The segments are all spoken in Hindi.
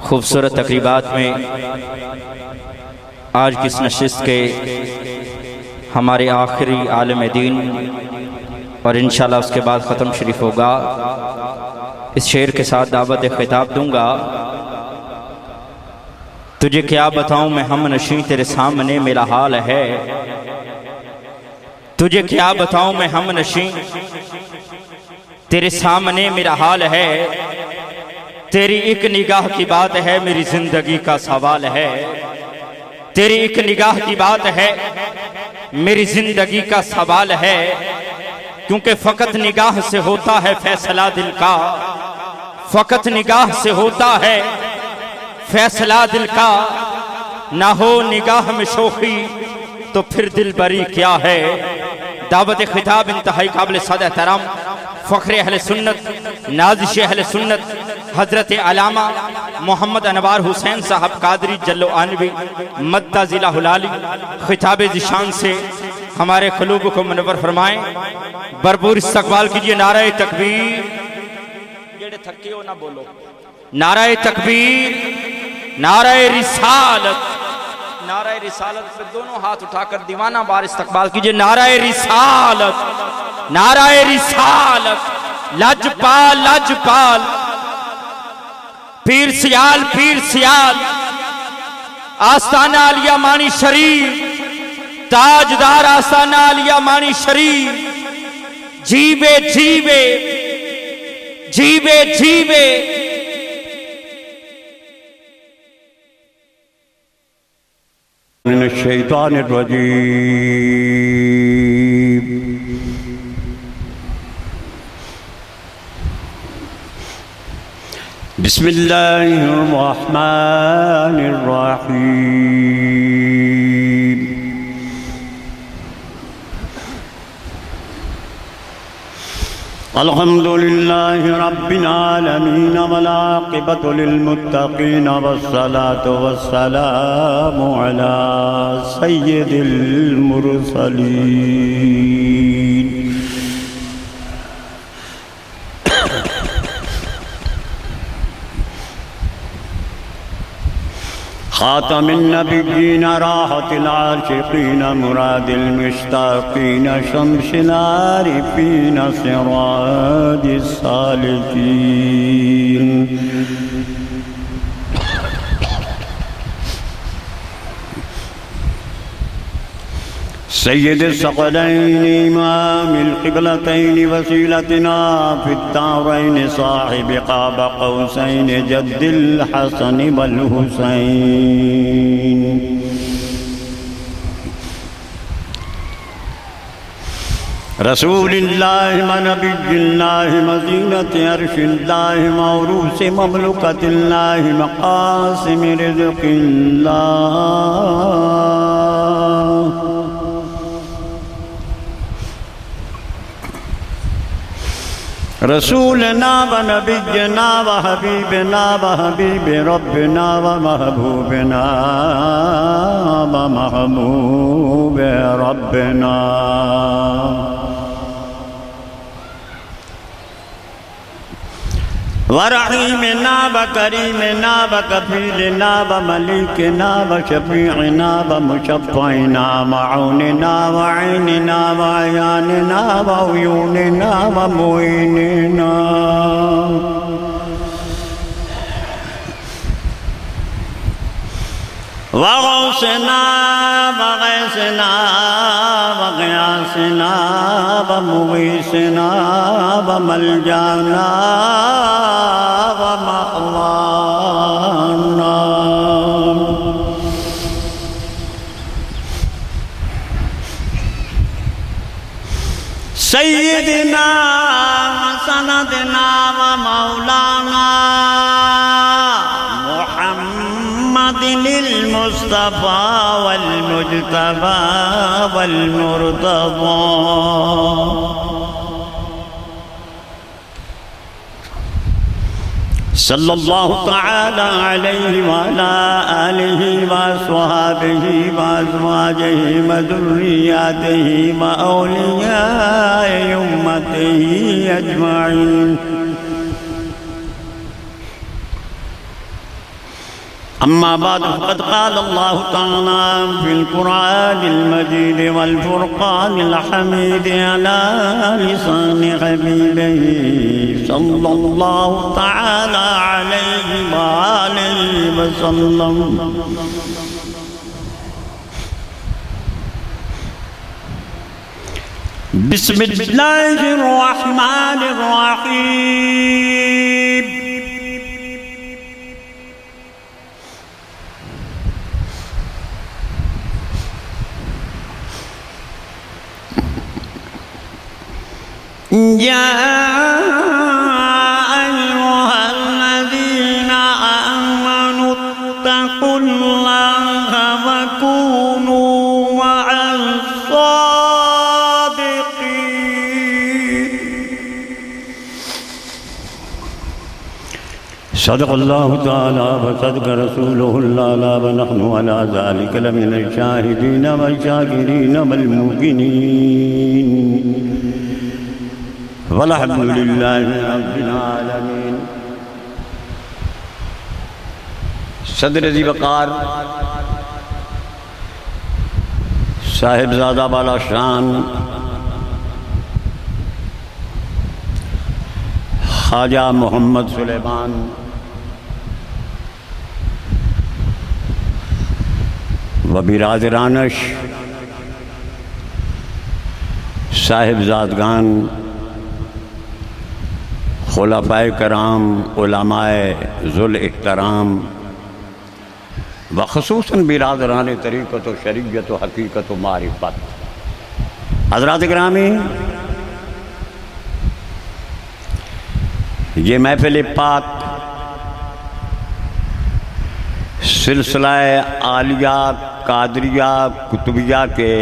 खूबसूरत तकरीबात में आज की इस नशिस्त के हमारे आखिरी आलिम दीन और इंशाअल्लाह उसके बाद ख़त्म शरीफ होगा। इस शेर के साथ दावत खिताब दूंगा। तुझे क्या बताऊं मैं हम नशी तेरे सामने मेरा हाल है। तुझे क्या बताऊं मैं हम नशी तेरे सामने मेरा हाल है। तेरी एक निगाह की बात है मेरी जिंदगी का सवाल है। तेरी एक निगाह की बात है मेरी जिंदगी का सवाल है। क्योंकि फकत निगाह से होता है फैसला दिल का। फकत निगाह से होता है फैसला दिल का। ना हो निगाह में शोखी तो फिर दिल बरी क्या है। दावत खिताब इंतहाई काबिल सद एहतराम फ़ख्र अहले सुन्नत नाज़िश अहले सुन्नत हजरत अलामा मोहम्मद अनवार हुसैन साहब कादरी जल्लो आनवी मद्दा ज़िला हुलाली खिताब ज़िशान से हमारे क़ुलूब को मुनव्वर फरमाएं। भरपूर इस्तक़बाल कीजिए। नाराए तकबीर। जेड़े थके हो ना बोलो। नाराए तकबीर, नाराए रिसालत। नाराए रिसालत पे दोनों हाथ उठाकर दीवाना बार इस्तक़बाल कीजिए। नाराए रिसालत, नाराए रिसालत। लजपाल लजपाल, पीर सियाल पीर सियाल, आस्ताना आलिया मानी शरीफ, ताजदार आस्ताना आलिया मानी शरीफ। जीवे जीवे जीवे जीवे। बिस्मिल्लाहिर्रहमानिर्रहीम। अल्हम्दुलिल्लाहि रब्बिल आलमीन वल आक़िबतु लिल मुत्तक़ीन वस्सलातु वस्सलामु अला सय्यिदिल मुरसलीन। खातमिन नबिय्यीन राहतिल आशिक़ीन मुरादिल मुश्ताक़ीन शम्सिल आरिफ़ीन सिराजिस सालिकीन। सय्यदिस सकलैन इमामिल क़िबलतैन वसीलतना फिद्दारैन साहिब क़ाब क़ौसैन जद्दिल हसन वल हुसैन। रसूलिल्लाहि व नबिय्यिल्लाहि मज़ीनति अर्शिल्लाहि मौरूस ममलुकतिल्लाहि मक़ासिम रिज़्क़िल्लाह। रसूलना व नबिय्यना व हबीबना व हबीब रब्बना व महबूबना व महबूब रब्बना। व रहीमना व करीमना व कफीलना व मलिकना व शफीअना व मुशफ़्फ़अना व औनना व ऐनना व अयानना व उयूनना व मुईनना। व गौसना व गैसना व ग़ियासना व मुग़ीसना व मलजाना व मअवाना। सय्यिदना व सनदना व मौलाना मुहम्मदिल मुस्तफ़ा वल मुज्तबा वल मुर्तज़ा। सल्लल्लाहु तआला अलैहि व अला आलिहि व अस्हाबिहि व अज़वाजिहि व ज़ुर्रिय्यतिहि व औलियाए उम्मतिहि अजमाइन। अम्मा बाद फ़क़द क़ाल अल्लाहु तआला फ़िल क़ुरआनिल मजीद वल फ़ुरक़ानिल हमीद अला लिसानि हबीबिही सल्लल्लाहु तआला अलैहि व आलिहि वसल्लम। बिस्मिल्लाहिर्रहमानिर्रहीम। या अय्युहल्लज़ीना आमनुत्तक़ुल्लाह व कूनू मअस्सादिक़ीन। सदक़ल्लाहु तआला व सदक़ रसूलुहुल आला व नहनु अला ज़ालिका लमिनश शाहिदीन व शाकिरीन वल मुक़िनीन वल्हम्दुलिल्लाहि रब्बिल आलमीन। सदर ज़ी वक़ार साहिबजादा वाला शान ख्वाजा मोहम्मद सुलेमान व बिरादरानश साहिबजादगान खुलाफाए कराम उलमाए ज़ुल इहतराम व ख़ुसूसन बिरादरान तरीक़त व शरीयत व हकीकत व मारिफत हज़रात गिरामी, ये महफ़िल पाक सिलसिला आलिया कादरिया कुतुबिया के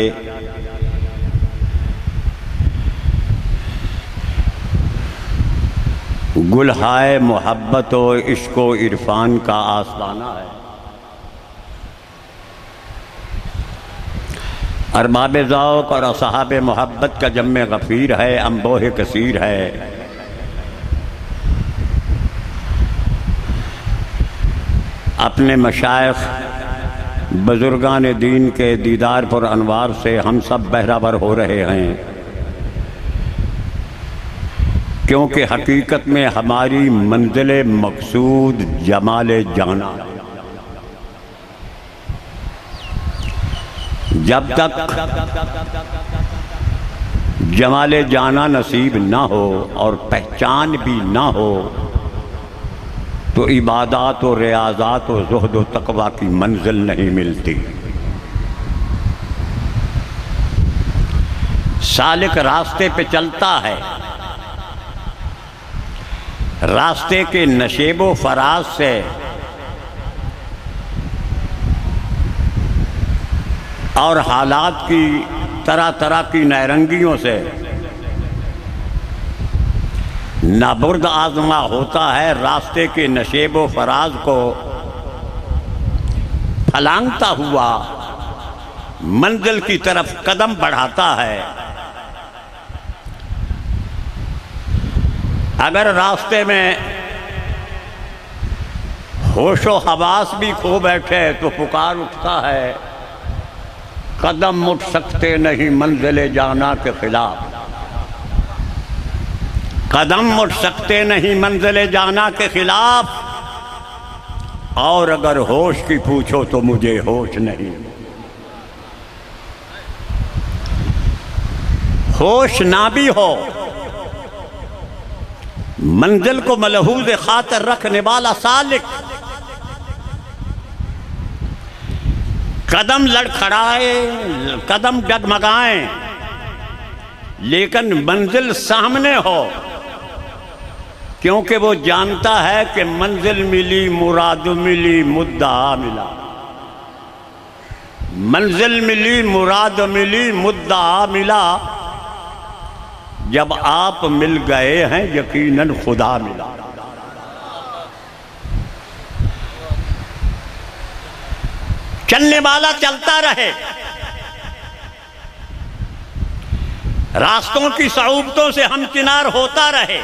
गुलहाए मोहब्बत व इश्क़ व इरफान का आस्ताना है। अरबाब ज़ौक़ और असहाब मोहब्बत का जम्मे गफ़ीर है, अम्बोह कसीर है। अपने मशाइख़ बुज़ुर्गान दीन के दीदार पर अनवार से हम सब बहरावर हो रहे हैं, क्योंकि हकीकत में हमारी मंजिल मकसूद जमाले जाना। जब तक जमाले जाना नसीब ना हो और पहचान भी ना हो तो इबादत व रियाज़त व ज़ुहद व तक़वा की मंजिल नहीं मिलती। सालिक रास्ते पे चलता है, रास्ते के नशेबो फराज से और हालात की तरह तरह की नारंगियों से नाबुर्द आज़मा होता है। रास्ते के नशेबो फराज को फलांगता हुआ मंजिल की तरफ कदम बढ़ाता है। अगर रास्ते में होशो हवास भी खो बैठे तो पुकार उठता है, कदम उठ सकते नहीं मंजिले जाना के खिलाफ, कदम उठ सकते नहीं मंजिले जाना के खिलाफ। और अगर होश की पूछो तो मुझे होश नहीं। होश ना भी हो, मंजिल को मलहूज़ खातर रखने वाला सालिक कदम लड़खड़ाए, कदम डगमगाए, लेकिन मंजिल सामने हो, क्योंकि वो जानता है कि मंजिल मिली मुराद मिली मुद्दा मिला। मंजिल मिली मुराद मिली मुद्दा मिला, जब आप मिल गए हैं यकीनन खुदा मिला। चलने वाला चलता रहे, रास्तों की सऊबतों से हमकिनार होता रहे,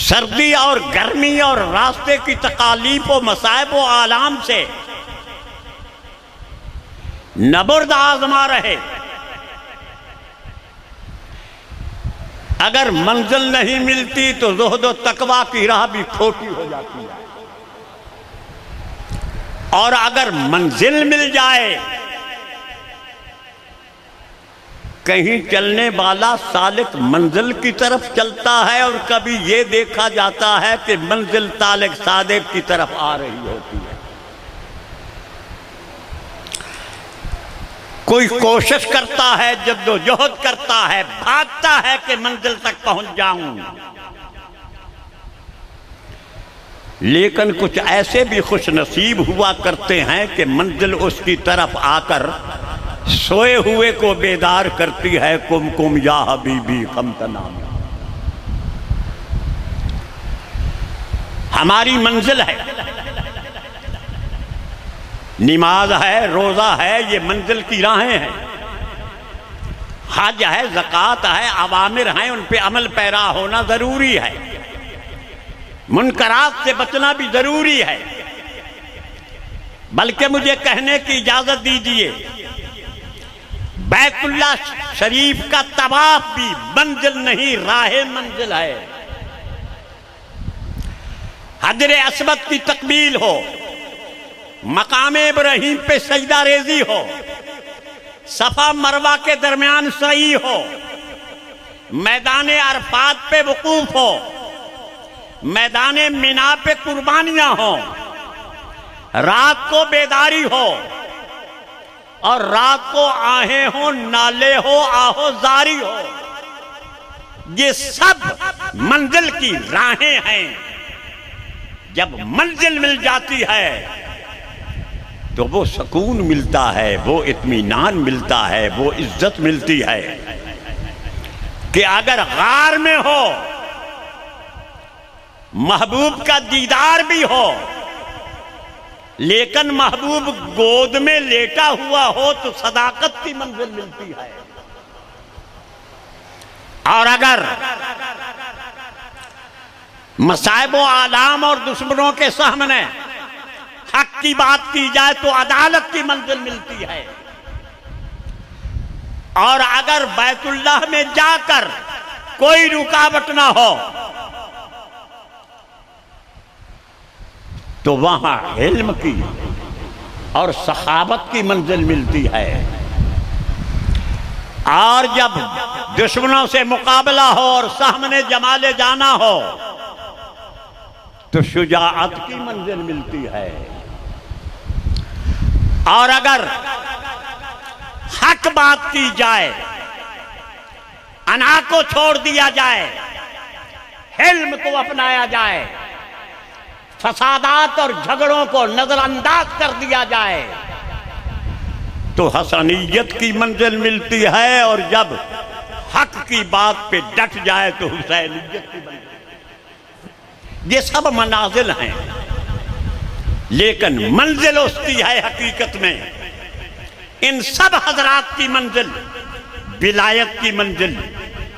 सर्दी और गर्मी और रास्ते की तकालीफ व मसाइब व आलाम से नबुर्द आजमा रहे। अगर मंजिल नहीं मिलती तो ज़ुहद व तकवा की राह भी खोटी हो जाती है, और अगर मंजिल मिल जाए, कहीं चलने वाला सालिक मंजिल की तरफ चलता है और कभी ये देखा जाता है कि मंजिल तालिक सादिक की तरफ आ रही होती है। कोई कोशिश करता है, जद्दोजहद करता है, भागता है कि मंजिल तक पहुंच जाऊं, लेकिन कुछ ऐसे भी खुश नसीब हुआ करते हैं कि मंजिल उसकी तरफ आकर सोए हुए को बेदार करती है। कुम कुम या हबीबी खमतनाम, हमारी मंजिल है, नमाज है, रोजा है, ये मंजिल की राहें हैं। हज है, ज़कात है, अवामिर हैं, उन पे अमल पैरा होना जरूरी है, मुनकरात से बचना भी जरूरी है। बल्कि मुझे कहने की इजाजत दीजिए, बैतुल्लाह शरीफ का तवाफ भी मंजिल नहीं, राहे मंजिल है। हजरे अस्वद की तकबील हो, मकाम इब्राहीम पे सजदा रेजी हो, सफा मरवा के दरमियान सही हो, मैदान अरफात पे वकूफ हो, मैदान मिना पे कुर्बानियां हो, रात को बेदारी हो और रात को आहें हो, नाले हो, आहो जारी हो, ये सब मंजिल की राहें हैं। जब मंजिल मिल जाती है तो वो सुकून मिलता है, वो इत्मीनान मिलता है, वो इज्जत मिलती है कि अगर गार में हो, महबूब का दीदार भी हो, लेकिन महबूब गोद में लेटा हुआ हो तो सदाकत की मंजिल मिलती है। और अगर मसाइब व आलाम और दुश्मनों के सामने हक की बात की जाए तो अदालत की मंजिल मिलती है। और अगर बैतुल्लाह में जाकर कोई रुकावट ना हो तो वहां इल्म की और सखावत की मंजिल मिलती है। और जब दुश्मनों से मुकाबला हो और सामने जमाले जाना हो तो शुजाअत की मंजिल मिलती है। और अगर हक बात की जाए, अना को छोड़ दिया जाए, हिल्म को अपनाया जाए, फसादात और झगड़ों को नजरअंदाज कर दिया जाए तो हसनियत की मंजिल मिलती है। और जब हक की बात पे डट जाए तो हुसैनियत की मंजिल। ये सब मनाजिल हैं, लेकिन मंजिल उसकी है हकीकत में। इन सब हजरात की मंजिल विलायत की मंजिल,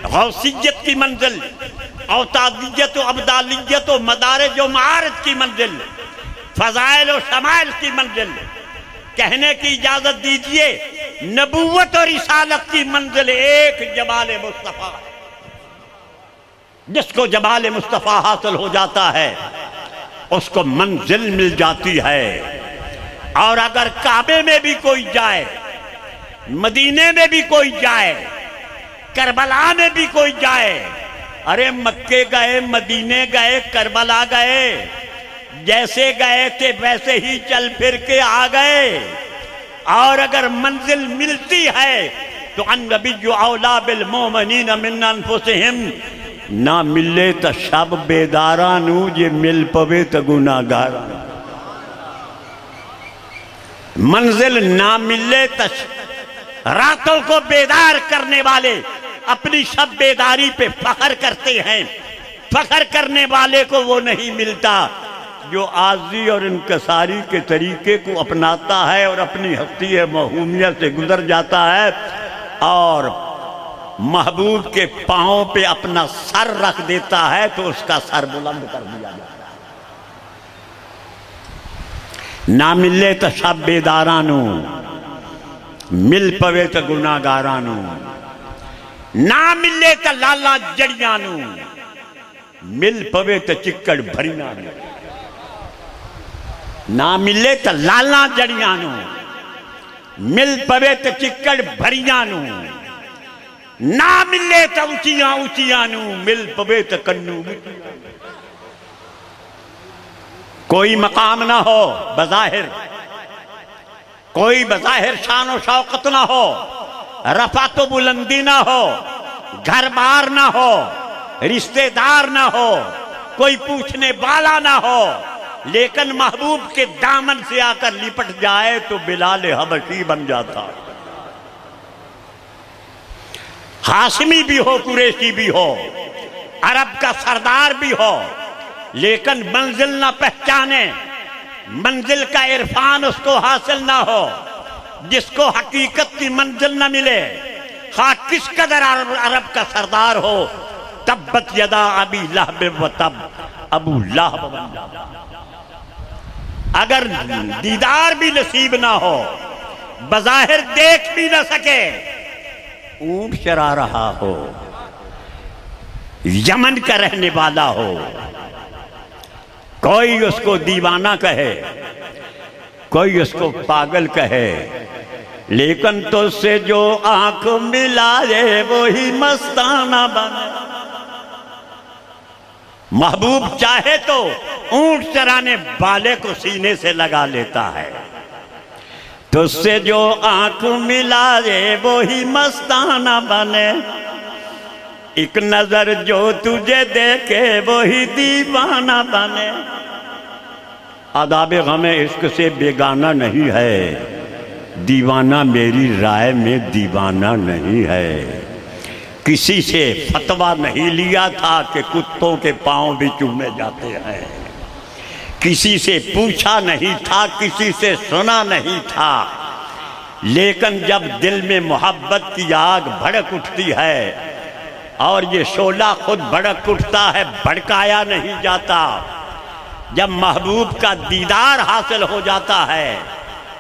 गौसियत की मंजिल, औतादियत अब्दालियत मदारिज व मारिज की मंजिल, फजाइल और शमाइल की मंजिल। कहने की इजाजत दीजिए, नबूवत और रिसालत की मंजिल एक जमाल मुस्तफा। जिसको जमाल मुस्तफा हासिल हो जाता है उसको मंजिल मिल जाती है। और अगर काबे में भी कोई जाए, मदीने में भी कोई जाए, करबला में भी कोई जाए, अरे मक्के गए, मदीने गए, करबला गए, जैसे गए थे वैसे ही चल फिर के आ गए। और अगर मंजिल मिलती है तो अन्नबिय्यु औला बिल मोमिनीन मिन अनफुसिहिम, ना मिले तो सब बेदारा नू, जे मिल पवे तो गुनाहगारा। मंजिल ना मिले तो रातों को बेदार करने वाले अपनी सब बेदारी पे फख्र करते हैं। फख्र करने वाले को वो नहीं मिलता जो आजी और इनकसारी के तरीके को अपनाता है और अपनी हस्ती महूमियत से गुजर जाता है और महबूब के पांव पे अपना सर रख देता है तो उसका सर बुलंद कर दिया जाता है। ना मिले तो सब बेदारानू, मिल पवे तो गुनागारानू, ना मिले तो लाला जड़ियानू, मिल पवे तो चिक्कड़ भरियानू। ना मिले तो लाला जड़ियानू, मिल पवे तो चिक्कड़ भरियानू, ना मिले तो ऊंचिया ऊंचियानू, मिल पवे तो कन्नू। कोई मकाम ना हो बज़ाहिर, कोई बज़ाहिर शान और शौकत ना हो, रफा तो बुलंदी ना हो, घर बार ना हो, रिश्तेदार ना हो, कोई पूछने वाला ना हो, लेकिन महबूब के दामन से आकर लिपट जाए तो बिलाल हबशी बन जाता। हाशमी भी हो, कुरैशी भी हो, अरब का सरदार भी हो, लेकिन मंजिल ना पहचाने, मंजिल का इरफान उसको हासिल ना हो, जिसको हकीकत की मंजिल ना मिले, हाँ किस कदर अरब का सरदार हो, तब्बत यदा अबी लहब व तब अबू लहब बन जाता। अगर दीदार भी नसीब ना हो, बज़ाहिर देख भी ना सके, ऊंट चरा रहा हो, यमन का रहने वाला हो, कोई उसको दीवाना कहे, कोई उसको पागल कहे, लेकिन तो से जो आंख मिलाए वो ही मस्ताना बने। महबूब चाहे तो ऊंट चराने वाले को सीने से लगा लेता है, तुझसे जो आंख मिलाए वो ही मस्ताना बने। एक नजर जो तुझे देखे वो ही दीवाना बने। आदाब गमे इश्क से बेगाना नहीं है, दीवाना मेरी राय में दीवाना नहीं है। किसी से फतवा नहीं लिया था कि कुत्तों के पांव भी चूमे जाते हैं, किसी से पूछा नहीं था, किसी से सुना नहीं था, लेकिन जब दिल में मोहब्बत की आग भड़क उठती है और ये शोला खुद भड़क उठता है, भड़काया नहीं जाता। जब महबूब का दीदार हासिल हो जाता है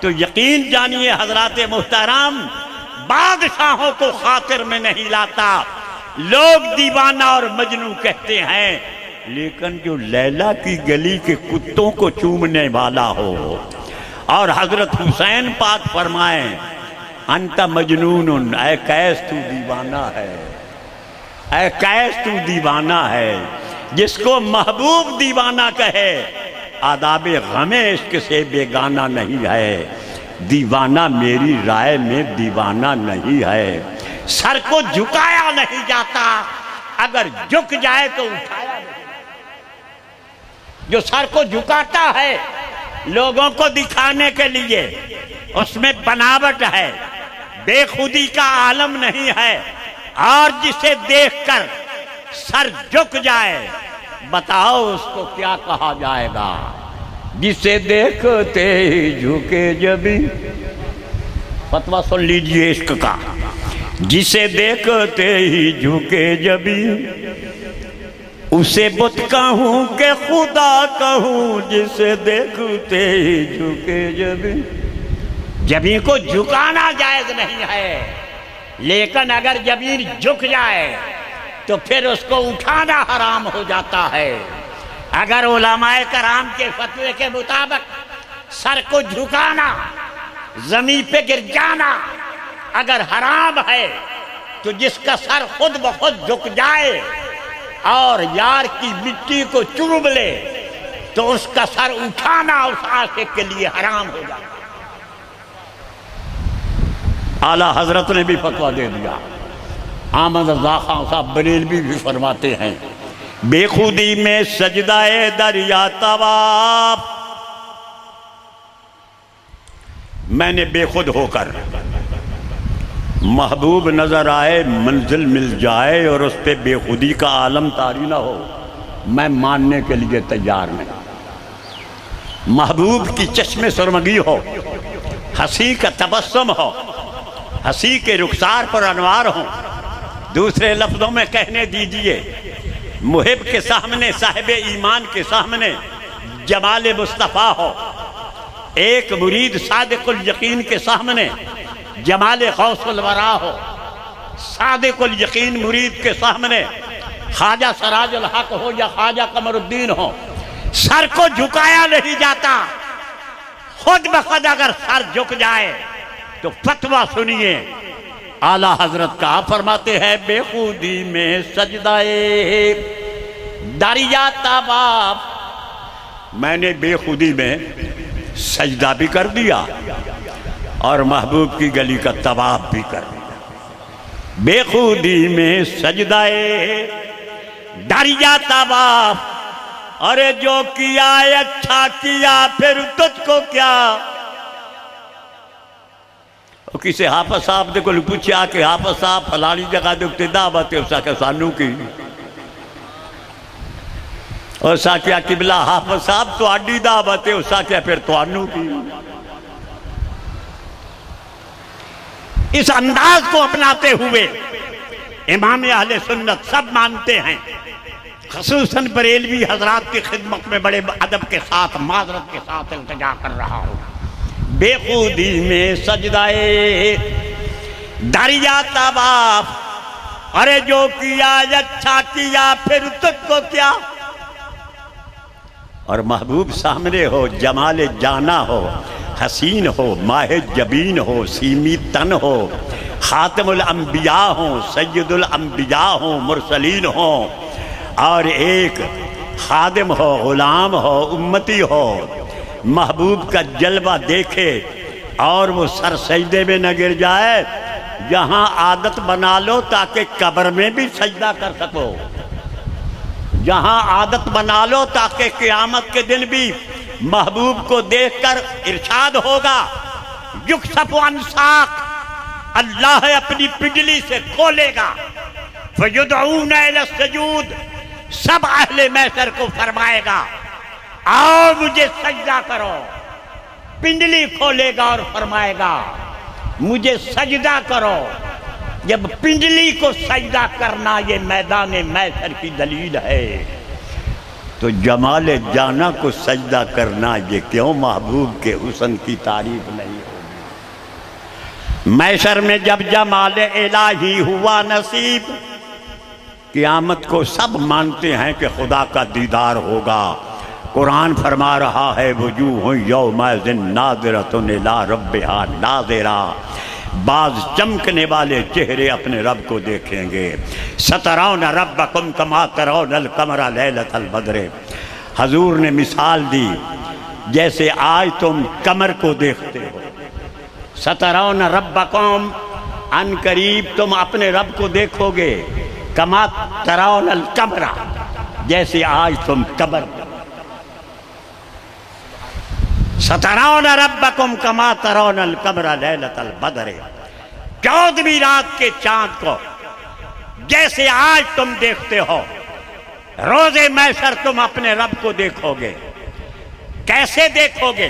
तो यकीन जानिए हजरात मुहतरम, बादशाहों को खातिर में नहीं लाता। लोग दीवाना और मजनू कहते हैं, लेकिन जो लैला की गली के कुत्तों को चूमने वाला हो और हजरत हुसैन पाक फरमाए अंत मजनून, ऐ कैस तू दीवाना है, ऐ कैस तू दीवाना है। जिसको महबूब दीवाना कहे, आदाबे गमे इश्क से बेगाना नहीं है, दीवाना मेरी राय में दीवाना नहीं है। सर को झुकाया नहीं जाता, अगर झुक जाए तो उठाया नहीं। जो सर को झुकाता है लोगों को दिखाने के लिए, उसमें बनावट है, बेखुदी का आलम नहीं है। और जिसे देखकर सर झुक जाए, बताओ उसको क्या कहा जाएगा। जिसे देखते ही झुके जबी, फतवा सुन लीजिए इश्क का। जिसे देखते ही झुके जबी, उसे बुत कहूं के खुदा कहूं। जिसे देखते ही झुके जबी, जबी को झुकाना जायज नहीं है, लेकिन अगर जबीन झुक जाए तो फिर उसको उठाना हराम हो जाता है। अगर उलमाए कराम के फतवे के मुताबिक सर को झुकाना, जमीन पे गिर जाना अगर हराम है, तो जिसका सर खुद ब खुद झुक जाए और यार की मिट्टी को चूम ले, तो उसका सर उठाना उस आशिक के लिए हराम हो जाता। आला हजरत ने भी फतवा दे दिया। अहमद रज़ा खान साहब बरेलवी भी फरमाते हैं, बेखुदी में सजदाए दरिया तवाफ। मैंने बेखुद होकर महबूब नजर आए, मंजिल मिल जाए और उस पर बेखुदी का आलम तारी ना हो, मैं मानने के लिए तैयार नहीं। महबूब की चश्मे सुरमगी हो, हंसी का तबस्सुम हो, हंसी के रुखसार पर अनवार हो, दूसरे लफ्जों में कहने दीजिए, मुहिब के सामने, साहिब ईमान के सामने जमाल मुस्तफ़ा हो, एक मुरीद सादिकुल यकीन के सामने जमाल गौसुल वरा हो, सादिकुल यकीन मुरीद के सामने ख्वाजा सराजुल हक हो या ख्वाजा कमरुद्दीन हो, सर को झुकाया नहीं जाता। खुद बखुद अगर सर झुक जाए तो फतवा सुनिए। आला हजरत का फरमाते हैं, बेखुदी में सजदाए दरिया तवाफ, मैंने बेखुदी में सजदा भी कर दिया और महबूब की गली का तवाफ भी कर दिया। बेखुदी में सजदाए दरिया तवाफ, अरे जो किया अच्छा किया फिर तुझको क्या। किसी हाफिज साहब ने कोई पूछा कि हाफिज साहब फलानी जगह दुखते दावत है, उसका सानू की और सा क्या किबला हाफिज साहब तो आडी दावत है, उसका क्या फिर तुहानू की। इस अंदाज को अपनाते हुए इमाम अहले सुन्नत सब मानते हैं, खसूसन बरेलवी हजरात की खिदमत में बड़े अदब के साथ माजरत के साथ इल्तिजा कर रहा हूँ। बेखुदी में सजदाए दरिया तवाफ, अरे जो किया अच्छा किया फिर तुझको क्या। और महबूब सामने हो, जमाल जाना हो, हसीन हो, माहे जबीन हो, सीमी तन हो, खातमुल अंबिया हो, सैयदुल अंबिया हो, मुरसलीन हो, और एक खादिम हो, गुलाम हो, उम्मती हो, महबूब का जलवा देखे और वो सर सजदे में न गिर जाए। यहाँ आदत बना लो ताकि कब्र में भी सजदा कर सको, यहाँ आदत बना लो ताकि क़यामत के दिन भी महबूब को देखकर इरशाद होगा, युक्सफ़ु अन साक़, अल्लाह अपनी पिंडली से खोलेगा, फयुदऊना इला सुजूद, सब अहले महशर को फरमाएगा आओ मुझे सजदा करो। पिंडली खोलेगा और फरमाएगा मुझे सजदा करो। जब पिंडली को सजदा करना ये मैदान महशर की दलील है, तो जमाल जाना को सजदा करना ये क्यों महबूब के हुस्न की तारीफ नहीं होगी। महशर में जब जमाल इलाही हुआ नसीब, क़यामत को सब मानते हैं कि खुदा का दीदार होगा। कुरान फरमा रहा है, वजूह यौमइज़िन नाज़िरतुन इला रब्बिहा नाज़िरा, बाज चमकने वाले चेहरे अपने रब को देखेंगे। सतरौना रब्बकुम कमा तरौनल कमरा लैलतल बद्र, हजूर ने मिसाल दी जैसे आज तुम कमर को देखते हो। सतरौना रब्बकुम, अन करीब तुम अपने रब को देखोगे। कमा तरौनल कमरा, जैसे आज तुम कमर। सतरौना रब्बकुम कमा तरौनल कमरा लैलतल बद्र, 14वीं रात के चांद को जैसे आज तुम देखते हो, रोज़े महशर तुम अपने रब को देखोगे। कैसे देखोगे?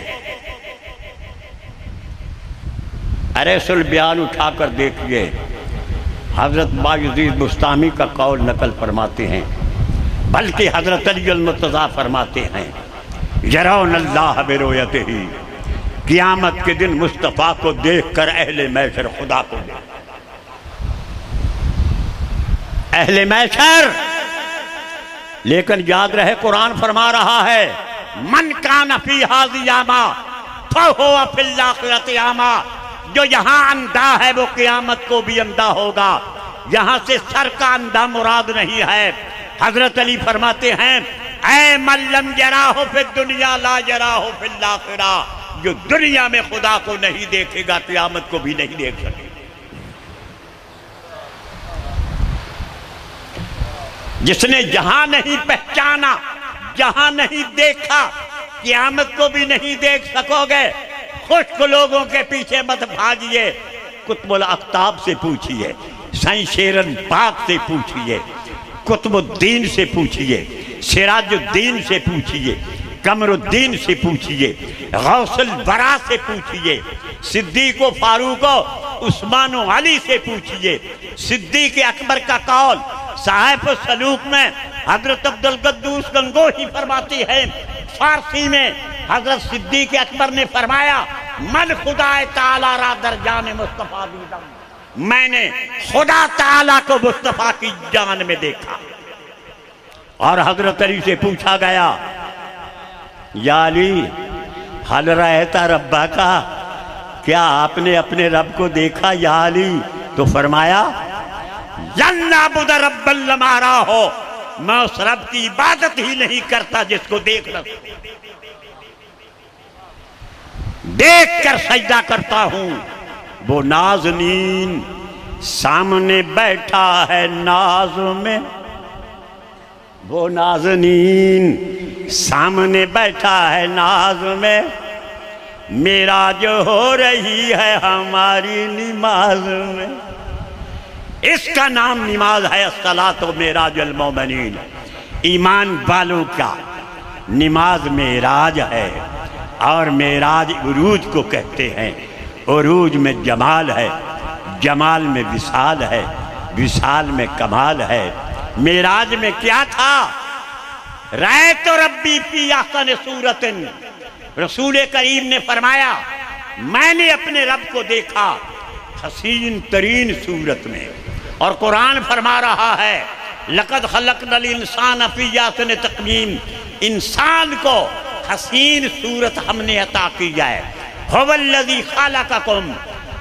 अरे सुल बयान उठाकर देखिए, हजरत बायज़ीद बुस्तामी का कौल नकल फरमाते हैं, बल्कि हजरत अली अल-मुर्तज़ा फरमाते हैं, यरौन अल्लाह बिरुयतिही, क़यामत के दिन मुस्तफ़ा को देखकर अहले महशर खुदा को देख। अहले महशर, लेकिन याद रहे कुरान फरमा रहा है, मन कान फी हाज़ी आमा फहुव फिल आखिरति आमा, जो यहाँ अंधा है वो क़यामत को भी अंधा होगा। यहाँ से सर का अंधा मुराद नहीं है। हजरत अली फरमाते हैं, ऐ मल्लम यराहु फिद दुनिया ला यराहु फिल आखिरा, जो दुनिया में खुदा को नहीं देखेगा क़यामत को भी नहीं देख सकेगा। जिसने जहां नहीं पहचाना, जहां नहीं देखा, क़यामत को भी नहीं देख सकोगे। खुश्क लोगों के पीछे मत भागिए। कुतुबुल अख्ताब से पूछिए, साईं शेरन पाक से पूछिए, कुतुबुद्दीन से पूछिए, सिराजुद्दीन से पूछिए, कमरुद्दीन से पूछिए, गौसुल बरा से पूछिए, सिद्दीक व फारूक उस्मान व अली से पूछिए। सिद्दीक अकबर का कौल साहिब सलूक में हजरत अब्दुल कद्दूस गंगोही फरमाती है, फारसी में हजरत सिद्दीक अकबर ने फरमाया, मन खुदा ताला रा दरजान मुस्तफा दीदा, मैंने खुदा ताला को मुस्तफा की जान में देखा। और हजरत अली से पूछा गया, या अली हल रहता रब्बा का, क्या आपने अपने रब को देखा या अली? तो फरमाया, यन्नाबुद रब्बल लमारा हो, मैं उस रब की इबादत ही नहीं करता जिसको देख रहा, देख कर सजदा करता हूं। वो नाज़नीन सामने बैठा है नाज में, वो नाज़नीन सामने बैठा है नाज में, मेरा जो हो रही है हमारी निमाज में। इसका नाम निमाज है, अस्सलात व मेराजुल मोमिनीन, ईमान वालों का निमाज मेराज है। और मेराज उरूज को कहते हैं, उरूज में जमाल है, जमाल में विशाल है, विशाल में कमाल है। मेराज में क्या था? राय तो रब्बी फी अहसन सूरतिन, रसूल करीम ने फरमाया, मैंने अपने रब को देखा हसीन तरीन सूरत में। और कुरान फरमा रहा है, लक़द खलक़नल इंसान फी अहसन तक़वीम, इंसान को हसीन सूरत हमने अता की है। हुवल्लज़ी खलक़कुम,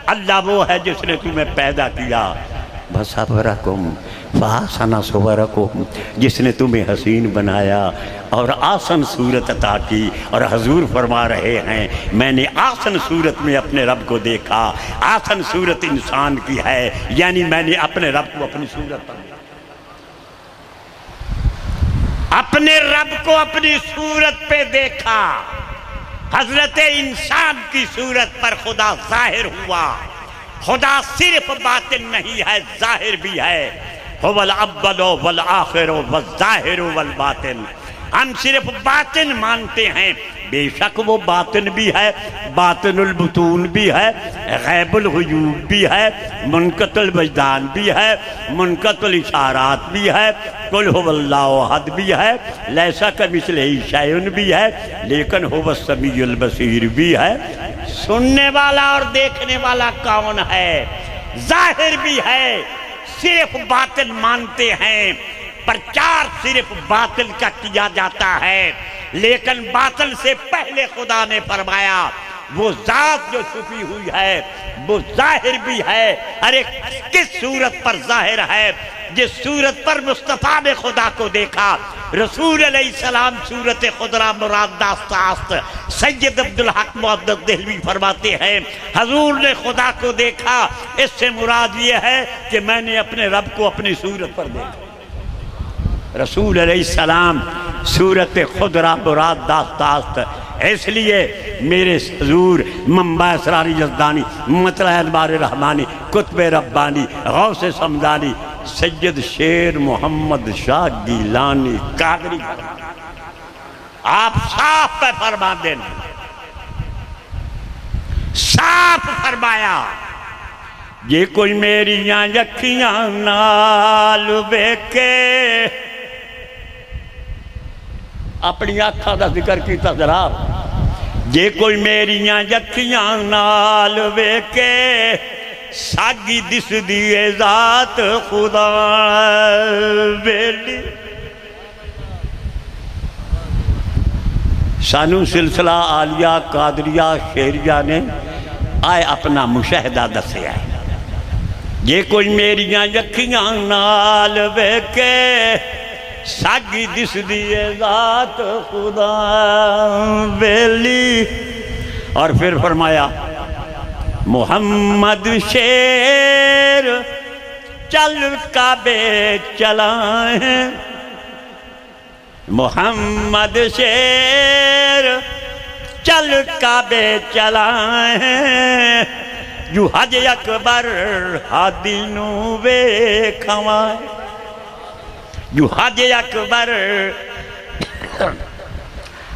अल्लाह वो है जिसने तुम्हें पैदा किया। वसव्वरकुम फअहसना सुवरकुम, जिसने तुम्हें हसीन बनाया और आसन सूरत अता की। और हजूर फरमा रहे हैं, मैंने आसन सूरत में अपने रब को देखा। आसन सूरत इंसान की है, यानी मैंने अपने रब को अपनी सूरत पर, अपने रब को अपनी सूरत पे देखा। हजरत इंसान की सूरत पर खुदा जाहिर हुआ। खुदा सिर्फ बातिन नहीं है, जाहिर भी है। हुवल अव्वलो वल आखिरो वल ज़ाहिरो वल बातिन, हम सिर्फ बातिन मानते हैं, बेशक वो बातिन भी है, बातिनुल बुतून भी है, गैबुल गुयूब भी है, मुनक़तुल वजदान भी है, मुनक़तुल इशारात भी है, कुल हुवल्लाहु अहद भी है, लैसा कमिस्लिही शैउन भी है, लेकिन हुवस समीउल बसीर भी है। सुनने वाला और देखने वाला कौन है? जाहिर भी है, सिर्फ बातिल मानते हैं, प्रचार सिर्फ बातिल का किया जाता है। लेकिन बातिल से पहले खुदा ने फरमाया, वो जात जो छुपी हुई है वो जाहिर भी है। अरे किस सूरत पर जाहिर है? जिस सूरत पर मुस्तफ़ा ने खुदा को देखा। रसूल अलैहिस्सलाम सूरत खुदरा मुराद दास्तास्त, सैयद अब्दुल हक मुहद्दिस देहलवी फरमाते हैं, हजूर ने खुदा को देखा, इससे मुराद ये है कि मैंने अपने रब को अपनी सूरत पर देखा। रसूल अलैहिस्सलाम सूरत खुदरा मुराद दास्तास्त, इसलिए मेरे हजूर मंबा असरारी जज़दानी, मतला अदबार रहमानी, कुतुब रब्बानी, गौसे समदानी, सैयद शेर मोहम्मद शाह गीलानी कादरी, आप साफ पे फरमा देना, साफ फरमाया, ये कोई मेरियां अखियां नाल वेखे, अपनी अखा का जिक्र किया जरा, जे कोई मेरियां अखियां नाल वेखे, सागी दिसदी है जात खुदा बेली। सानू सिलसिला आलिया कादरिया शेरिया ने आए अपना मुशाहिदा दसिया है, जे कोई मेरियां अखियां नाल वेखे, सागी दिसदी है जात खुदा बेली। और फिर फरमाया, मोहम्मद शेर चल काबे चलाए, मोहम्मद शेर चल काबे चलाए, यू हज अकबर हादी नू वेखवाए, यू हज अकबर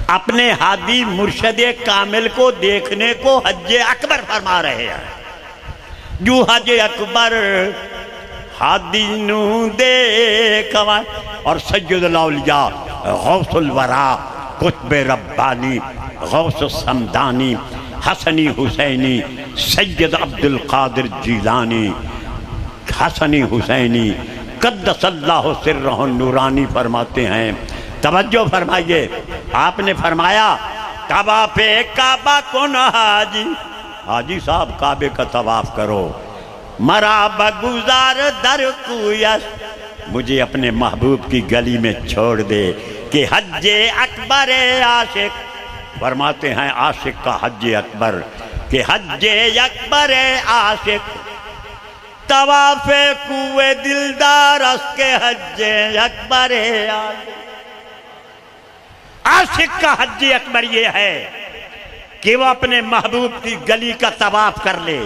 अपने हादी मुर्शद कामिल को देखने को हज अकबर फरमा रहे हैं। जो हज अकबर हादी नू देखवा और सैयदुल औलिया गौसुल वरा कुतुब रब्बानी गौस समदानी हसनी हुसैनी सैयद अब्दुल कादिर जीलानी हसनी हुसैनी कद्दसल्लाहु सिर्रहु नूरानी फरमाते हैं। तवज्जो फरमाइए, आपने फरमाया काबा पे काबा को न हाजी साहब काबे का तवाफ करो। मरा बगुजार दर कुयस, मुझे अपने महबूब की गली में छोड़ दे कि हज्जे अकबर आशिक, फरमाते हैं आशिक का हज्जे अकबर कि हज्जे अकबर आशिक तवाफे कुए दिलदार उसके हज्जे अकबर आशिक। आशिक का हज्जे अकबर ये है कि वो अपने महबूब की गली का तवाफ कर ले।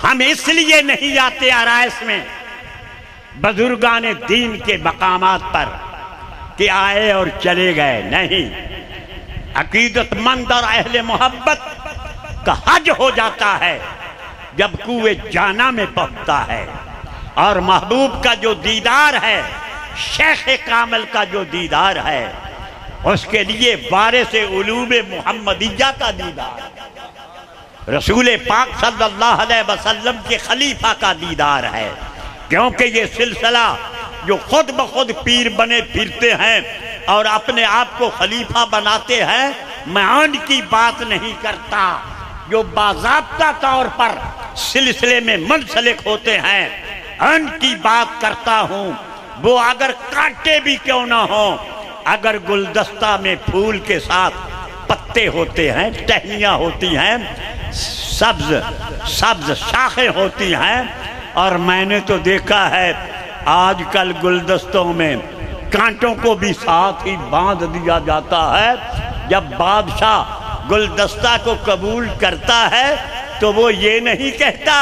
हम इसलिए नहीं आते आराइश में बुजुर्गान दीन के मकामात पर कि आए और चले गए, नहीं। अकीदतमंद और अहले मोहब्बत का हज हो जाता है जब कुए जाना में पहुंचता है। और महबूब का जो दीदार है, शेख कामिल का जो दीदार है, उसके लिए वारिस उलूम मुहम्मदिया का दीदार, रसूल पाक सल्लल्लाहु अलैहि वसल्लम के खलीफा का दीदार है। क्योंकि ये सिलसिला जो खुद ब खुद पीर बने फिरते हैं और अपने आप को खलीफा बनाते हैं, मैं उनकी बात नहीं करता। जो बाज़ाब्ता तौर पर सिलसिले में मुंसलिक होते हैं, उनकी बात करता हूँ। वो अगर कांटे भी क्यों ना हो, अगर गुलदस्ता में फूल के साथ पत्ते होते हैं, टहनियाँ होती हैं, सब्ज शाखें होती हैं, और मैंने तो देखा है आजकल गुलदस्तों में कांटों को भी साथ ही बांध दिया जाता है। जब बादशाह गुलदस्ता को कबूल करता है तो वो ये नहीं कहता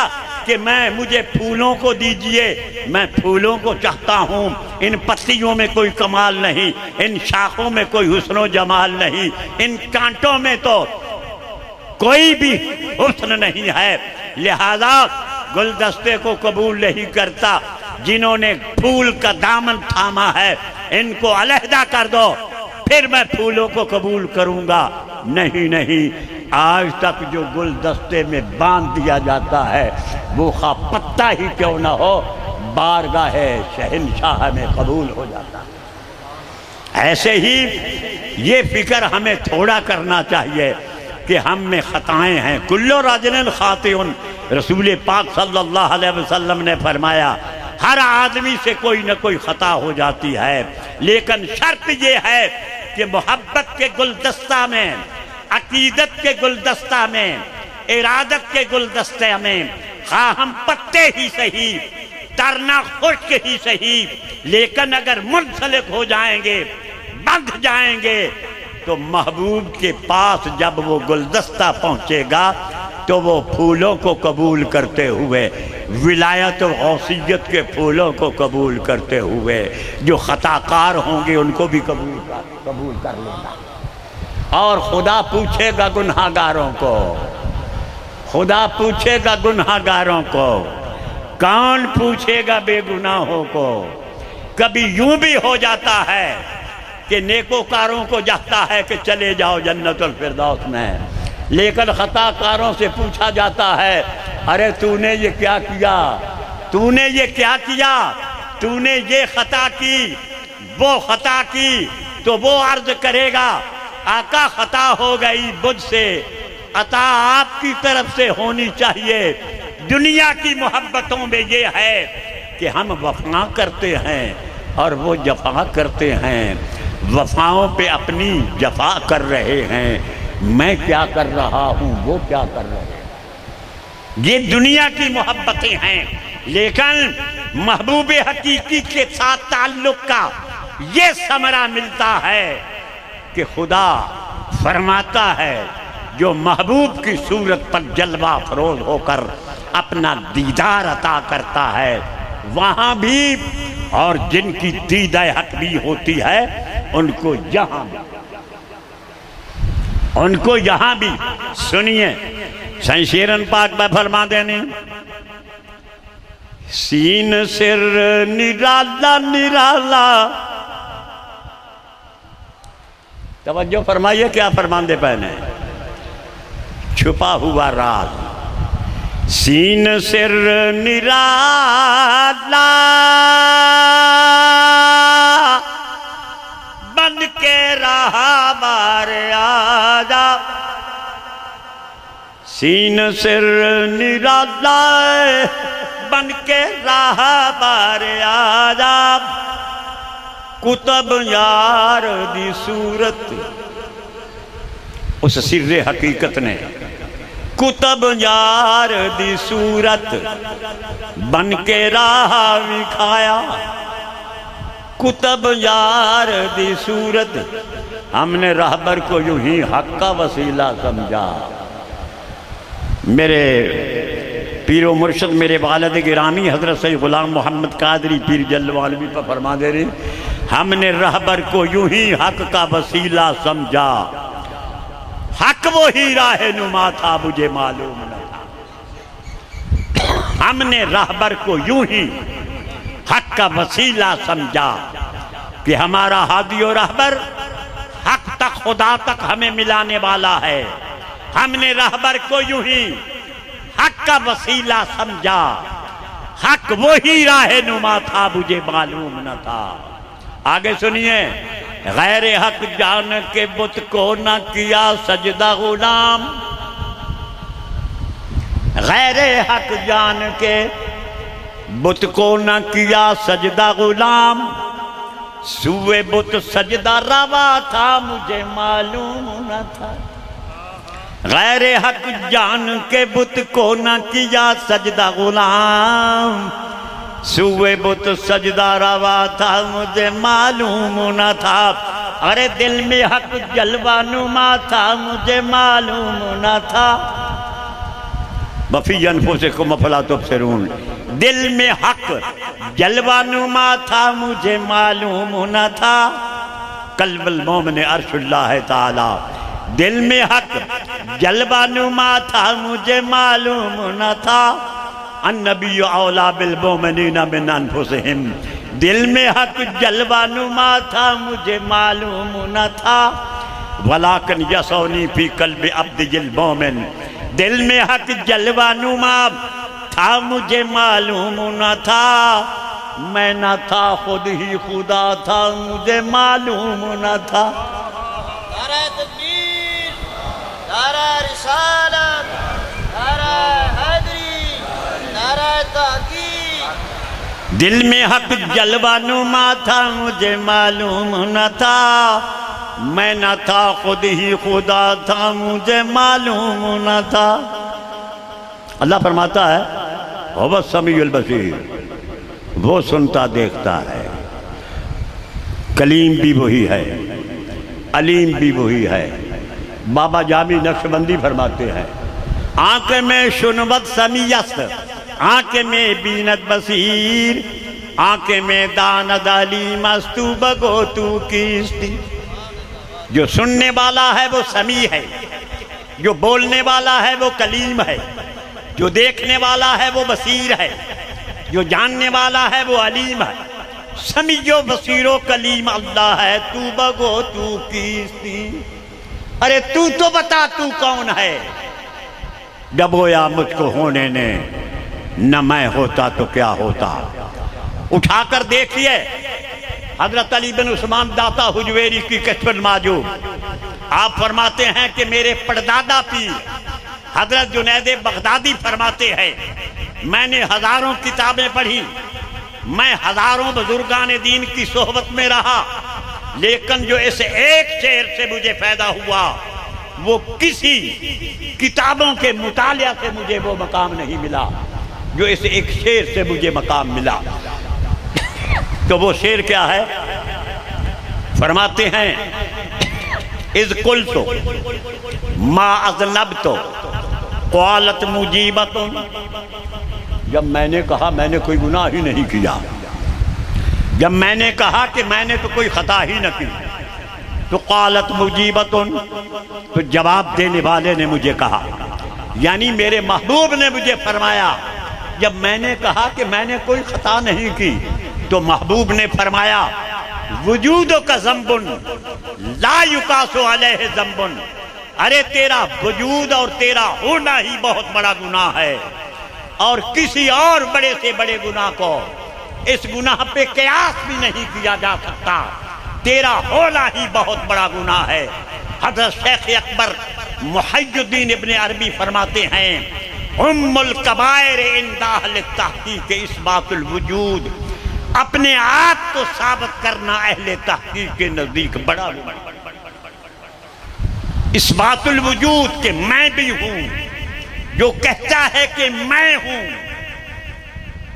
कि मुझे फूलों को दीजिए, मैं फूलों को चाहता हूँ, इन पत्तियों में कोई कमाल नहीं, इन शाखों में कोई हुस्न जमाल नहीं, इन कांटों में तो कोई भी हुस्न नहीं है, लिहाजा गुलदस्ते को कबूल नहीं करता। जिन्होंने फूल का दामन थामा है, इनको अलहदा कर दो, फिर मैं फूलों को कबूल करूंगा। नहीं नहीं, आज तक जो गुलदस्ते में बांध दिया जाता है वो खा पत्ता ही क्यों ना हो, बारगाह शहंशाह में कबूल हो जाता है। ऐसे ही ये फिक्र हमें थोड़ा करना चाहिए कि हम में खताएं हैं। कुल्लो राजन खातिउन, रसूल पाक सल्लल्लाहु अलैहि वसल्लम ने फरमाया हर आदमी से कोई न कोई खता हो जाती है, लेकिन शर्त ये है कि मोहब्बत के गुलदस्ता में, अकीदत के गुलदस्ता में, इरादत के गुलदस्ते में, हाँ हम पत्ते ही सही, तरना खुश्क ही सही, लेकिन अगर मुंसलिक हो जाएंगे, बंध जाएंगे, तो महबूब के पास जब वो गुलदस्ता पहुंचेगा तो वो फूलों को कबूल करते हुए, विलायत और गौसियत के फूलों को कबूल करते हुए, जो खताकार होंगे उनको भी कबूल कर लेगा। और खुदा पूछेगा गुनहगारों को, खुदा पूछेगा गुनहगारों को, कौन पूछेगा बेगुनाहों को। कभी यूं भी हो जाता है कि नेकोकारों को जाता है कि चले जाओ जन्नतुल फिरदौस में, लेकिन खताकारों से पूछा जाता है अरे तूने ये क्या किया, तूने ये क्या किया, तूने ये खता की, वो खता की, तो वो अर्ज करेगा आका खता हो गई मुझसे, अता आपकी तरफ से होनी चाहिए। दुनिया की मोहब्बतों में ये है कि हम वफा करते हैं और वो जफा करते हैं, वफाओं पे अपनी जफा कर रहे हैं। मैं क्या कर रहा हूँ, वो क्या कर रहे हैं, ये दुनिया की मोहब्बतें हैं। लेकिन महबूब हकीकी के साथ ताल्लुक का ये समरा मिलता है कि खुदा फरमाता है जो महबूब की सूरत पर जलवा फरोज होकर अपना दीदार अता करता है वहाँ भी, और जिनकी दीदा हक भी होती है उनको यहाँ भी। उनको यहां भी सुनिए, शमशेरन पाक में फरमा देने, सीन सिर निराला निराला। तवज्जो फरमाइए क्या फरमांदे पहने, छुपा हुआ राज, सीन सिर निराला बन के रहा बारे आजा, सीन सिर निराला बन के रहा बारे आजा, कुतब यार दी सूरत, उस सिर्रे हकीकत ने कुतब यार दी सूरत बन के राह विखाया, कुतब यार दी सूरत। हमने रहबर को यूं ही हक का वसीला समझा। मेरे पीरो मुर्शद मेरे वालिद गिरामी हजरत सैयद गुलाम मोहम्मद कादरी पीर जल्लवालवी पर फरमा दे रहे, हमने रहबर को यूं ही हक का वसीला समझा, हक वो ही राह नुमा था मुझे मालूम न था। हमने रहबर को यूं ही हक का वसीला समझा कि हमारा हादी और रहबर हक तक खुदा तक हमें मिलाने वाला है। हमने रहबर को यूं ही हक का वसीला समझा, हक वो ही राह नुमा था मुझे मालूम न था। आगे सुनिए, गैर हक जान के बुत को न किया सजदा गुलाम, गैर हक जान के बुत को न किया सजदा गुलाम, सुए बुत सजदा रवा था मुझे मालूम न था। गैर हक जान के बुत को न किया सजदा गुलाम, सुए बुत सजदा रवा था मुझे मालूम न था। अरे दिल में हक जलवा नुमा था मुझे मालूम न था। बफी अनफुसिकुम अफला तुबसिरून, दिल में हक जलवा नुमा था मुझे मालूम न था। कल्बुल मोमिन अर्शुल्लाह ताला, दिल में हक जलवा नुमा था मुझे मालूम न था। अन्नबी औला बिल मोमिनीना मिन अनफुसिहिम, दिल में हक जलवा नुमा था मुझे मालूम न था। वलाकिन यसौनी फी कल्बि अब्दिल मोमिन, दिल में हक जलवा नुमा था मुझे मालूम न था। मैं न था खुद ही खुदा था मुझे मालूम न था। नारा तकबीर, नारा रिसालत, नारा हैदरी, नारा तहकीक। दिल में हक जलवा नुमा था मुझे मालूम न था। मैं न था खुद ही खुदा था मुझे मालूम न था। अल्लाह फरमाता है हुवा समीउल बसीर, वो सुनता देखता है। कलीम भी वही है, अलीम भी वही है। बाबा जामी नक्शबंदी फरमाते हैं, आंख में शुनवत समीयत, आंख में बीनत बसीर, आंख में दानद अली मस्तू बगो तू किस्ती। जो सुनने वाला है वो समी है, जो बोलने वाला है वो कलीम है, जो देखने वाला है वो बसीर है, जो जानने वाला है वो अलीम है। समीजो बसीरो कलीम अल्लाह है, तू बगो तू किस्ती। अरे तू तो बता तू कौन है। डबोया मुझको होने ने, न मैं होता तो क्या होता। उठाकर देखिए हजरत अली बिन उस्मान दाता हुजवेरी की कश्फ माजूब, आप फरमाते हैं कि मेरे परदादा पीर हजरत जुनैद बगदादी फरमाते हैं, मैंने हजारों किताबें पढ़ी, मैं हजारों बुजुर्गान दीन की सोहबत में रहा, लेकिन जो इस एक शेर से मुझे पैदा हुआ वो किसी किताबों के मुतालिया से मुझे वो मकाम नहीं मिला जो इस एक शेर से मुझे मकाम मिला। तो वो शेर क्या है? फरमाते हैं इज कुल तो मा अज़नब तो क़ालत मुजीबतुं, जब मैंने कहा मैंने कोई गुनाह ही नहीं किया, जब मैंने कहा कि मैंने तो कोई खता ही न की, तो कालत मुजीबतुन, तो जवाब देने वाले ने मुझे कहा, यानी मेरे महबूब ने मुझे फरमाया, जब मैंने कहा कि मैंने कोई खता नहीं की, तो महबूब ने फरमाया वजूदो का ज़म्बुन ला युकासु अलैहि ज़म्बुन, अरे तेरा वजूद और तेरा होना ही बहुत बड़ा गुनाह है, और किसी और बड़े से बड़े गुनाह को इस गुनाह पे कयास भी नहीं किया जा सकता, तेरा होना ही बहुत बड़ा गुनाह है। हज़रत शेख अकबर मुहय्यिद्दीन इब्न अरबी फरमाते हैं, उम्मुल कबायर इंदा अहले तहकीक इस्बातुल वजूद, अपने आप को साबित करना अहले तहकीक के नजदीक बड़ा गुनाह। इस्बातुल वजूद के मैं भी हूं, जो कहता है कि मैं हूं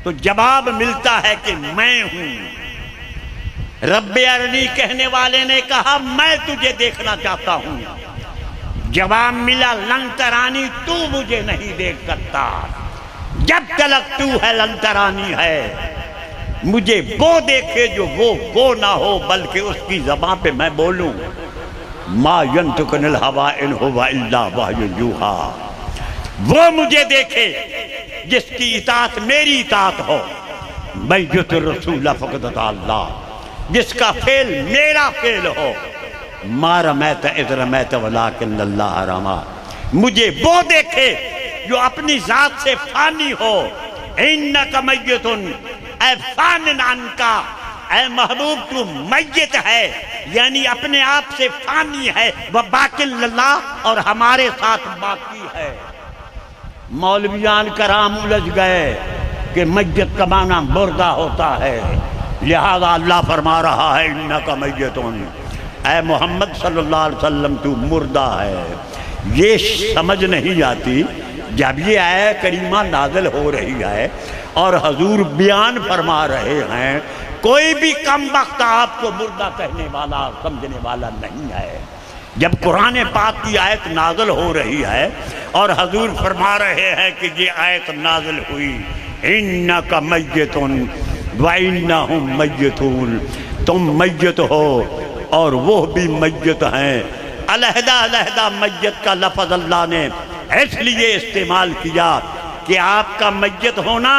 तो जवाब मिलता है कि मैं हूं। रब्बे अरनी कहने वाले ने कहा मैं तुझे देखना चाहता हूं, जवाब मिला लंतरानी, तू मुझे नहीं देख सकता, जब तक तू है लंतरानी है, मुझे वो देखे जो वो ना हो, बल्कि उसकी ज़बान पे मैं बोलूं, मा यंतुकुल हवा इन हुवा इल्ला वह्युन यूहा, वो मुझे देखे जिसकी इताअत मेरी इताअत हो, मैं युत रसूल फ़क़द अल्लाह, जिसका फेल मेरा फेल हो, मारा मैं तो इधर मैं तो वलाकिन अल्लाह रमा, मुझे वो देखे जो अपनी जात से फानी हो। इन्नका मय्यतुन, ऐ फानिन अनका, ऐ महबूब तू मय्यत है, यानी अपने आप से फानी है, वह बाकिल अल्लाह, और हमारे साथ बाकी है। मौलवियान कराम उलझ गए कि मय्यत का माना मुर्दा होता है, लिहाजा अल्लाह फरमा रहा है इन्नका मय्यतुन, ऐ मोहम्मद सल्लल्लाहु अलैहि वसल्लम तू मुर्दा है। ये समझ नहीं आती जब ये आया करीमा नाज़िल हो रही है और हजूर बयान फरमा रहे हैं, कोई भी कम वक्त आपको मुर्दा कहने वाला समझने वाला नहीं है। जब कुरान पाक की आयत नाज़िल हो रही है और हजूर फरमा रहे हैं कि ये आयत नाज़िल हुई, इन्नका मय्यतुन व इन्नहुम मय्यतून, तुम मय्यत हो और वो भी मय्यत हैं। अलहदा अलहदा मय्यत का लफ्ज़ अल्लाह ने इसलिए इस्तेमाल किया कि आपका मय्यत होना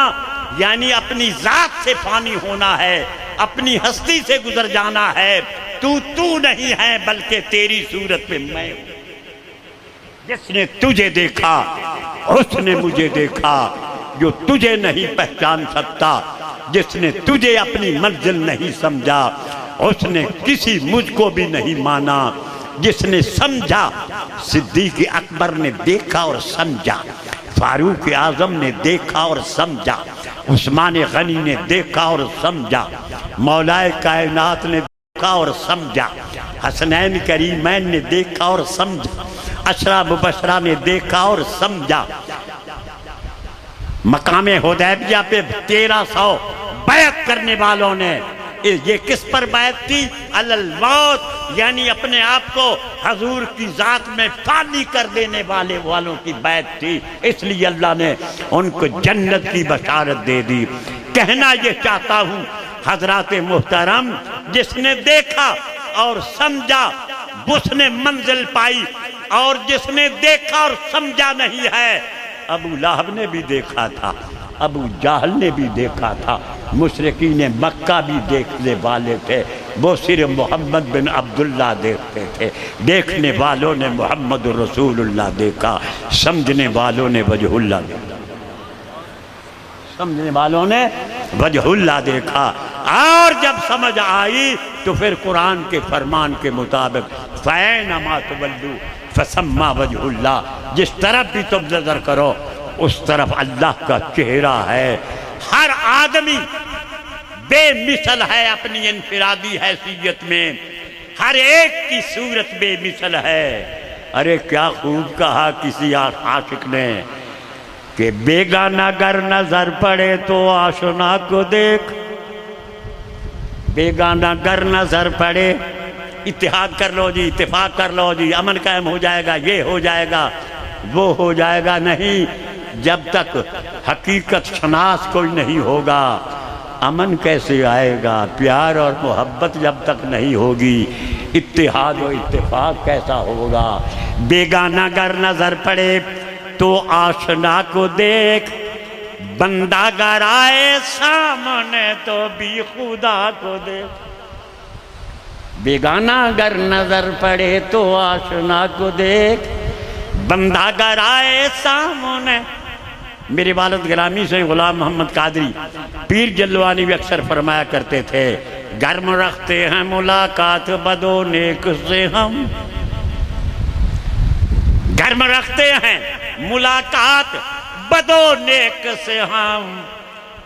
यानी अपनी जात से फानी होना है, अपनी हस्ती से गुजर जाना है। तू नहीं है बल्कि तेरी सूरत पे मैं हूं। जिसने तुझे देखा उसने मुझे देखा, जो तुझे नहीं पहचान सकता, जिसने तुझे अपनी मंजिल नहीं समझा, उसने किसी मुझको भी नहीं माना। जिसने समझा, सिद्दीक़ अकबर ने देखा और समझा, फारूक आज़म ने देखा और समझा, उस्मान गनी ने देखा और समझा, मौलाए कायनात ने देखा और समझा, हसनैन करीमैन ने देखा और समझा, अशरा मुबशरा ने देखा और समझा। मकामे हुदैबिया पे 1300 बैत करने वालों ने, ये किस पर बैत थी? अलल मौत, यानी अपने आप को हजूर की जात में फानी कर देने वालों की बैत थी। इसलिए अल्लाह ने उनको जन्नत की बशारत दे दी। कहना ये चाहता हूँ हजरात मुहतरम, जिसने देखा और समझा उसने मंजिल पाई, और जिसने देखा और समझा नहीं है, अबू लहब ने भी देखा था, अबू जाहल ने भी देखा था, मुशरिकीन मक्का भी देखने वाले थे, वो सिर्फ मोहम्मद बिन अब्दुल्ला देखते थे। देखने वालों ने मोहम्मद रसूलुल्लाह देखा, समझने वालों ने वजहुल्लाह देखा, समझने वालों ने वजहुल्लाह देखा। और जब समझ आई तो फिर कुरान के फरमान के मुताबिक फ़ैनमा तुवल्लू फसम्मा वजहुल्लाह, जिस तरफ भी तुम नजर करो उस तरफ अल्लाह का चेहरा है। हर आदमी बेमिसल है अपनी इनफिरादी हैसियत में, हर एक की सूरत बेमिसल है। अरे क्या खूब कहा किसी आशिक ने कि बेगाना गर नजर पड़े तो आशना को देख, बेगाना गर नजर पड़े, इत्तेहाद कर लो जी, इत्तेफाक कर लो जी, अमन कायम हो जाएगा, ये हो जाएगा, वो हो जाएगा। नहीं, जब तक हकीकत शनास कोई नहीं होगा अमन कैसे आएगा? प्यार और मोहब्बत जब तक नहीं होगी, इत्तेहाद व इत्तेफाक कैसा होगा। बेगाना गर नजर पड़े तो आशना को देख, बंदा गर आए सामने तो भी खुदा को देख। बेगाना गर नजर पड़े तो आशना को देख, बंदा गर आए सामने। मेरे वालिद गिरामी से गुलाम मोहम्मद कादरी पीर जल्लवानी भी अक्सर फरमाया करते थे, गर्म रखते हैं मुलाकात बदो नेक से हम, गर्म रखते हैं मुलाकात बदो नेक से हम,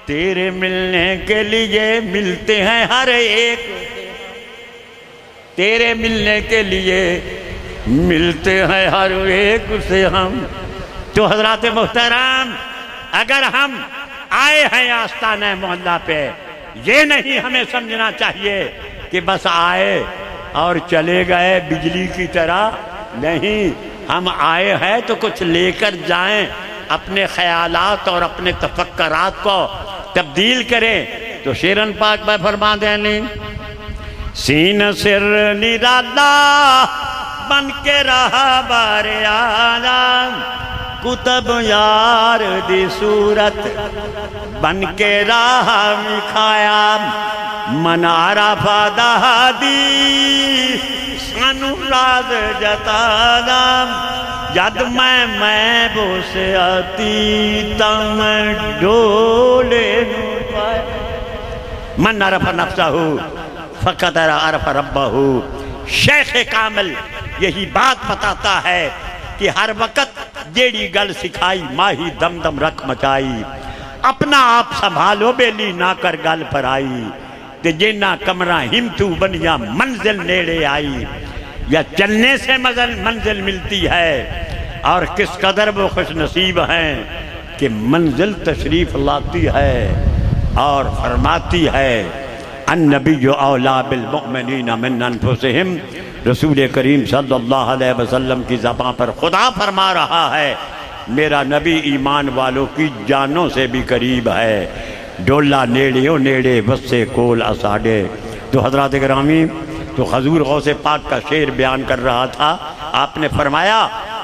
तेरे मिलने के लिए मिलते हैं हर एक, तेरे मिलने के लिए मिलते हैं हर एक से हम। तो हजरात मोहतरम, अगर हम आए हैं आस्ताना मोहल्ला पे, ये नहीं हमें समझना चाहिए कि बस आए और चले गए बिजली की तरह। नहीं, हम आए हैं तो कुछ लेकर जाएं, अपने ख्यालात और अपने तफक्करात को तब्दील करें। तो शेरन पाक में फरमा देने, सीन सिर निराला बन के रहा बारे आलम, कुतब यार दी सूरत बन के राह मिखाया, मनारा फादी सानू राज जतादा, जद मैं बोस आती तम डोले मन अरफ नफ्सहू फ़क़त अरफ रब्बहू। शेख कामिल यही बात बताता है कि हर वक़्त जेड़ी गल सिखाई माही दम दम रख मचाई, अपना आप संभालो बेली ना कर गल पर आई, ते जिन्ना कमरा हिमतू बनिया मंजिल नेड़े आई। या चलने से मंजिल मिलती है, और किस कदर वो खुश नसीब हैं कि मंजिल तशरीफ लाती है और फरमाती है, अन्नबिय्यु औला बिल मुमिनीना मिन अनफुसिहिम। रसूल करीम सल्लल्लाहु अलैहि वसल्लम की ज़बान पर खुदा फरमा रहा है, मेरा नबी ईमान वालों की जानों से भी करीब है। डोला नेड़े ओ नेड़े बस्से कोल असाडे। तो हज़रात गिरामी, तो हजूर गौसे पाक का शेर बयान कर रहा था। आपने फरमाया,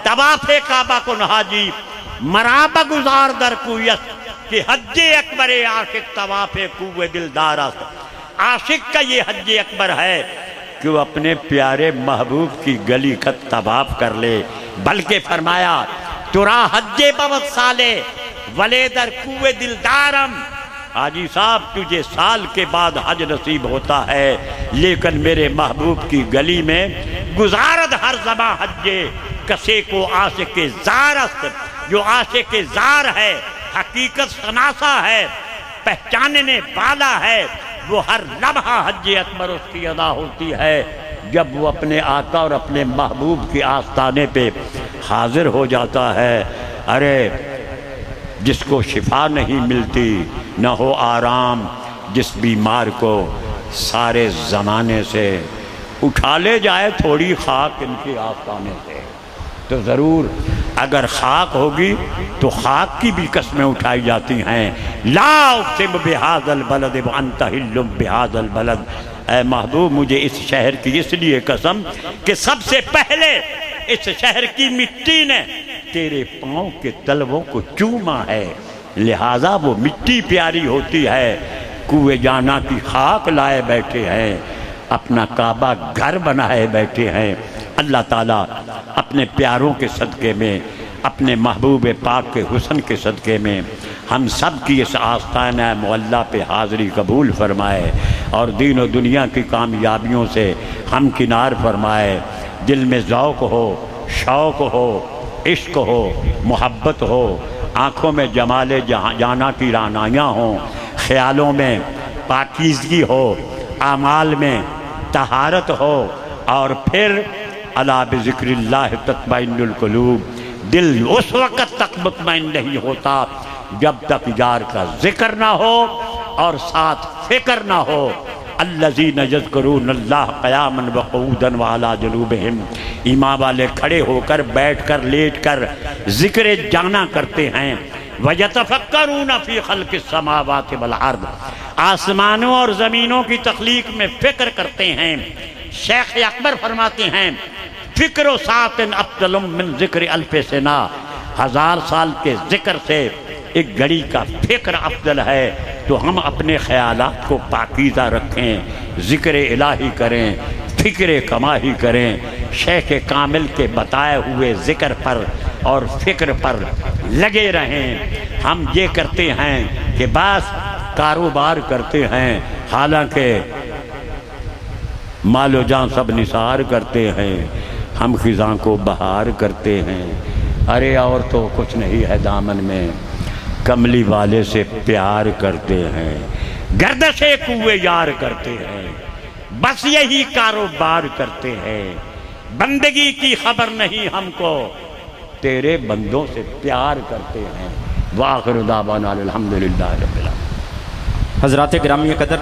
तवाफ़े काबा को नहाजी मराब गुजार दर कुयस कि हज्जे अकबर आशिक तवाफ़े कुए दिलदार। आशिक का ये हज्जे अकबर है कि वो अपने प्यारे महबूब की गली का तवाफ कर ले। बल्कि फरमाया, तुरा हज्जे बवत साले वले दर कुए दिलदारम। हाजी साहब, तुझे साल के बाद हज नसीब होता है, लेकिन मेरे महबूब की गली में गुजारत हर ज़मा हज्जे कसे को आशिक के ज़ारस्त। जो आशिक के ज़ार है, हकीकत शनासा है, पहचानने वाला है, वो हर लम्हा हज्जे अकबर उसकी अदा होती है जब वो अपने आका और अपने महबूब के आस्ताने पे हाजिर हो जाता है। अरे जिसको शिफा नहीं मिलती न हो आराम, जिस बीमार को सारे ज़माने से उठा ले जाए थोड़ी खाक इनके आस्ताने से, तो ज़रूर अगर खाक होगी तो खाक की भी कस्में उठाई जाती हैं। ला उक़सिम बिहाज़ल बलद व अंत हिल्लुम बिहाज़ल बलद। ऐ महबूब, मुझे इस शहर की इसलिए कसम कि सबसे पहले इस शहर की मिट्टी ने तेरे पाँव के तलवों को चूमा है, लिहाजा वो मिट्टी प्यारी होती है। कुएं जाना की खाक लाए बैठे हैं, अपना काबा घर बनाए बैठे हैं। अल्लाह ताला अपने प्यारों के सदक़े में, अपने महबूब पाक के हुस्न के सदक़े में हम सब की इस आस्ताना मुअल्ला पे हाज़री कबूल फरमाए और दीन और दुनिया की कामयाबियों से हम किनार फरमाए। दिल में ज़ौक़ हो, शौक़ हो, इश्क हो, मोहब्बत हो, आँखों में जमाले जाना की रानाइयाँ हों, ख़यालों में पाकीज़गी हो, आमाल में तहारत हो, और फिर अला बिज़िक्रिल्लाह तत्मइन्नुल कुलूब। दिल उस वक़्त तक मुतमईन नहीं होता जब तक यार का जिक्र ना हो और साथ फिक्र ना हो। अल्लज़ीना यज़्कुरूनल्लाह क़यामन व क़ऊदन व अला जुनूबिहिम। ईमान वाले खड़े होकर, बैठ कर, लेट कर ज़िक्र जाना करते हैं। व यतफ़क्करून फ़ी ख़ल्क़िस समावाति वल अर्द। आसमानों और ज़मीनों की तख्लीक में फ़िक्र करते हैं, शेख अकबर फरमाते हैं फिक्र सातिन अफ्जलुम मिन जिक्र अल्फ सना, 1000 साल के जिक्र से एक घड़ी का फिक्र अफजल है। तो हम अपने ख्यालात को पाकीज़ा रखें, ज़िक्र इलाही करें, फ़िक्र कमाही करें, शेख कामिल के बताए हुए ज़िक्र पर और फ़िक्र पर लगे रहें। हम ये करते हैं कि बस कारोबार करते हैं, हालांकि मालो जान सब निसार करते हैं, हम ख़िज़ां को बहार करते हैं। अरे और तो कुछ नहीं है दामन में, कमली वाले से प्यार करते हैं, गर्दशे कुए यार करते हैं, बस यही कारोबार करते हैं। बंदगी की खबर नहीं हमको, तेरे बंदों से प्यार करते हैं। वाखिर दावाना अल्हम्दुलिल्लाह रब्बिल आलमीन। हज़रात गिरामी कदर,